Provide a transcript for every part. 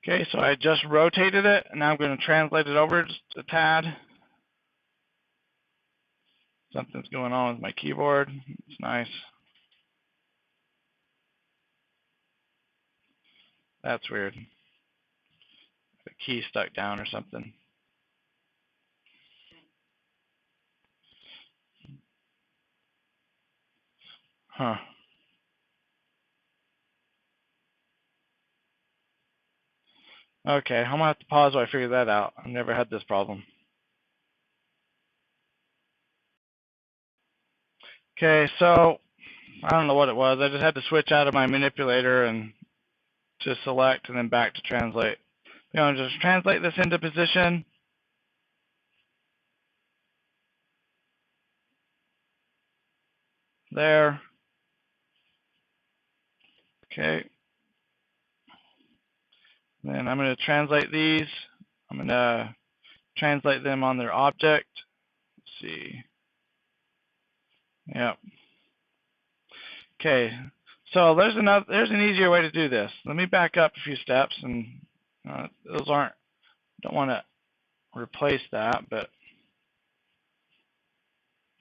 Okay, so I just rotated it, and now I'm going to translate it over just a tad. Something's going on with my keyboard. It's nice. That's weird. The key stuck down or something. Huh. Okay, I'm gonna have to pause while I figure that out. I've never had this problem. Okay, so I don't know what it was. I just had to switch out of my manipulator and to select and then back to translate. You know, just translate this into position. There. Okay. Then I'm going to translate these. I'm going to translate them on their object. Let's see. Yep. Okay. So there's an easier way to do this. Let me back up a few steps, and those aren't. Don't want to replace that, but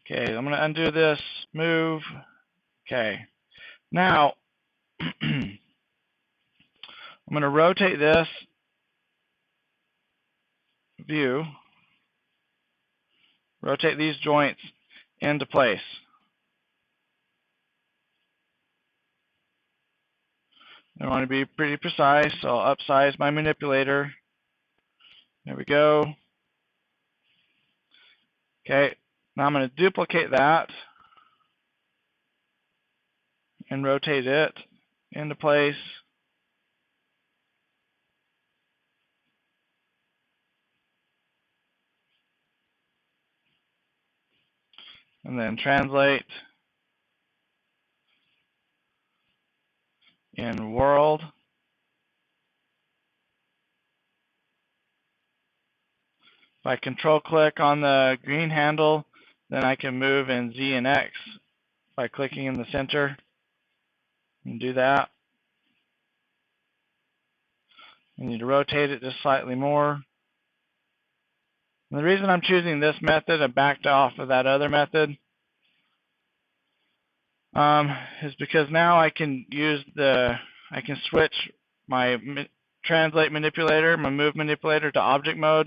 okay. I'm going to undo this. Move. Okay. Now I'm going to rotate this view. Rotate these joints into place. I want to be pretty precise, so I'll upsize my manipulator. There we go. Okay, now I'm going to duplicate that and rotate it into place. And then translate in world. If I control click on the green handle, then I can move in Z and X by clicking in the center and do that. I need to rotate it just slightly more. And the reason I'm choosing this method, I backed off of that other method, is because now I can switch my translate manipulator, my move manipulator to object mode,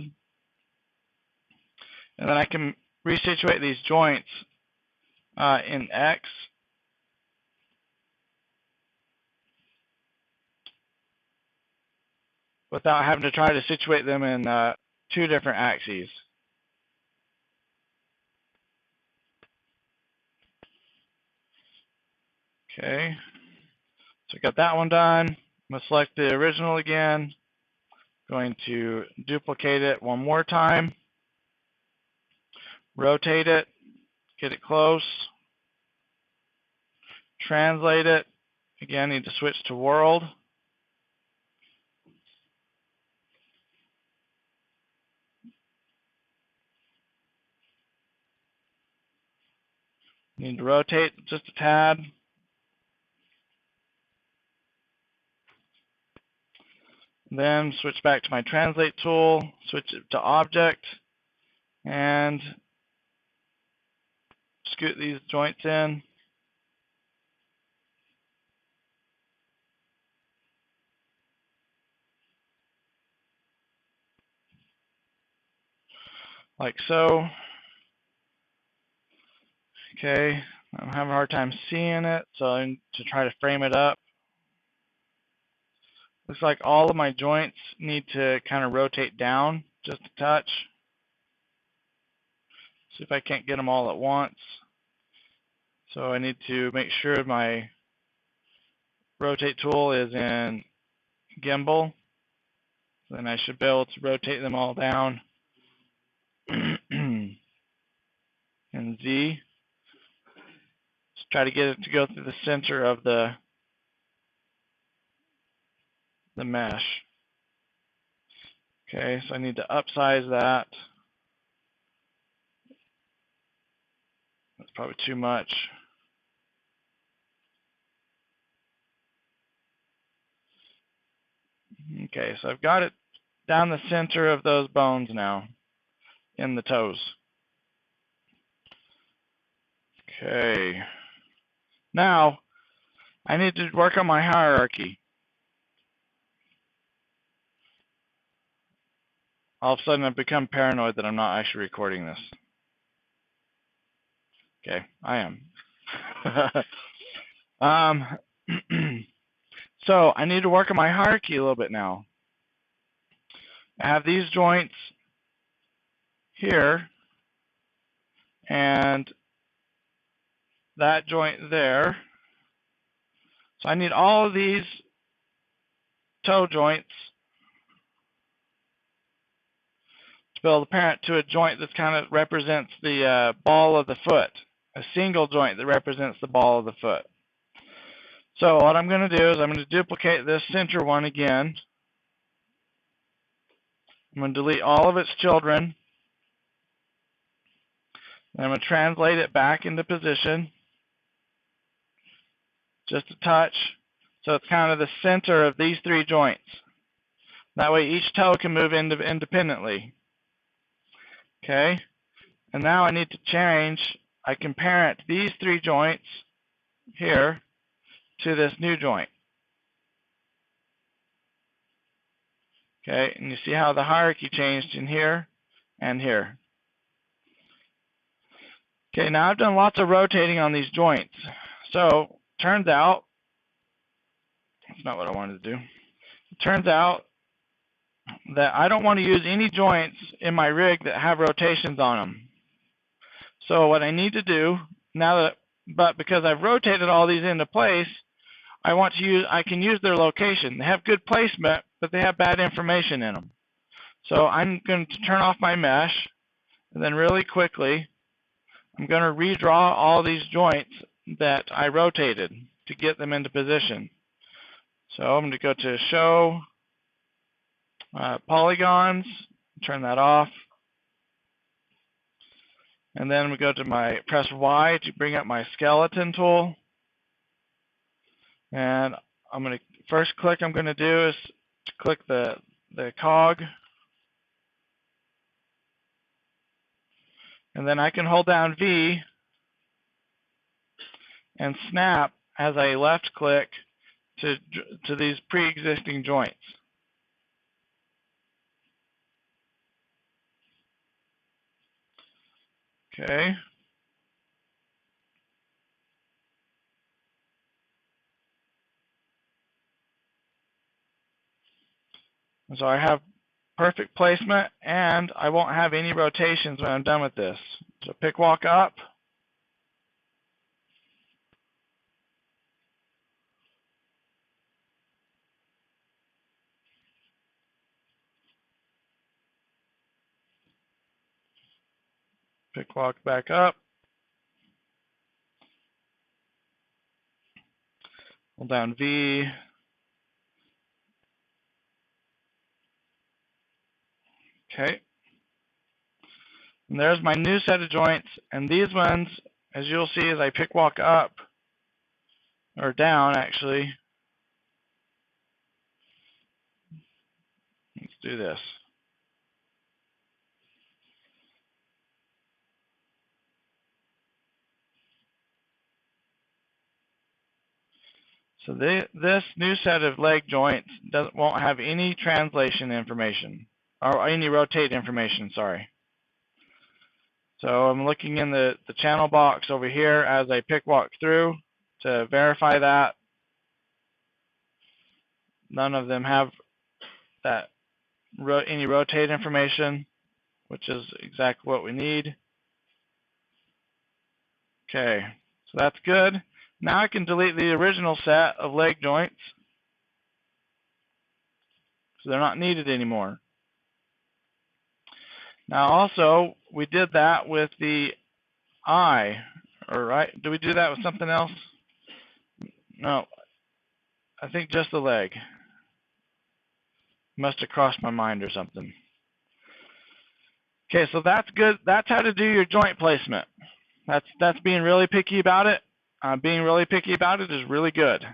and then I can resituate these joints in X. Without having to try to situate them in two different axes. Okay, so I got that one done. I'm going to select the original again. Going to duplicate it one more time. Rotate it. Get it close. Translate it. Again, need to switch to world. Need to rotate just a tad. Then switch back to my translate tool, switch it to object, and scoot these joints in. Like so. Okay, I'm having a hard time seeing it, so I need to try to frame it up. Looks like all of my joints need to kind of rotate down just a touch. See if I can't get them all at once. So I need to make sure my rotate tool is in gimbal. Then I should be able to rotate them all down in Z. Just try to get it to go through the center of the mesh. Okay, so I need to upsize that. That's probably too much. Okay, so I've got it down the center of those bones now in the toes. Okay. Now, I need to work on my hierarchy. All of a sudden, I've become paranoid that I'm not actually recording this. Okay, I am. So I need to work on my hierarchy a little bit now. I have these joints here and that joint there. So I need all of these toe joints to build a parent to a joint that kind of represents the ball of the foot, a single joint that represents the ball of the foot. So what I'm going to do is I'm going to duplicate this center one again. I'm going to delete all of its children. And I'm going to translate it back into position. Just a touch. So it's kind of the center of these three joints. That way each toe can move independently. Okay? And now I need to change. I can parent these three joints here to this new joint. Okay, and you see how the hierarchy changed in here and here. Okay, now I've done lots of rotating on these joints. So, turns out, that's not what I wanted to do. It turns out that I don't want to use any joints in my rig that have rotations on them. So what I need to do, but because I've rotated all these into place, I can use their location. They have good placement, but they have bad information in them. So I'm going to turn off my mesh, and then really quickly, I'm going to redraw all these joints that I rotated to get them into position. So I'm going to go to Show Polygons, turn that off. And then we go to press Y to bring up my skeleton tool. And first click I'm going to do is to click the cog. And then I can hold down V and snap as I left click to these pre-existing joints. Okay. So I have perfect placement, and I won't have any rotations when I'm done with this. So pick walk up. Pick walk back up. Hold down V. Okay. And there's my new set of joints. And these ones, as you'll see as I pick walk up, or down actually. Let's do this. So this new set of leg joints won't have any translation information, or any rotate information, sorry. So I'm looking in the channel box over here as I pick walk through to verify that. None of them have any rotate information, which is exactly what we need. Okay, so that's good. Now I can delete the original set of leg joints, so they're not needed anymore. Now also, we did that with the eye, or right? Did we do that with something else? No, I think just the leg. Must have crossed my mind or something. Okay, so that's good. That's how to do your joint placement. That's being really picky about it. Being really picky about it is really good.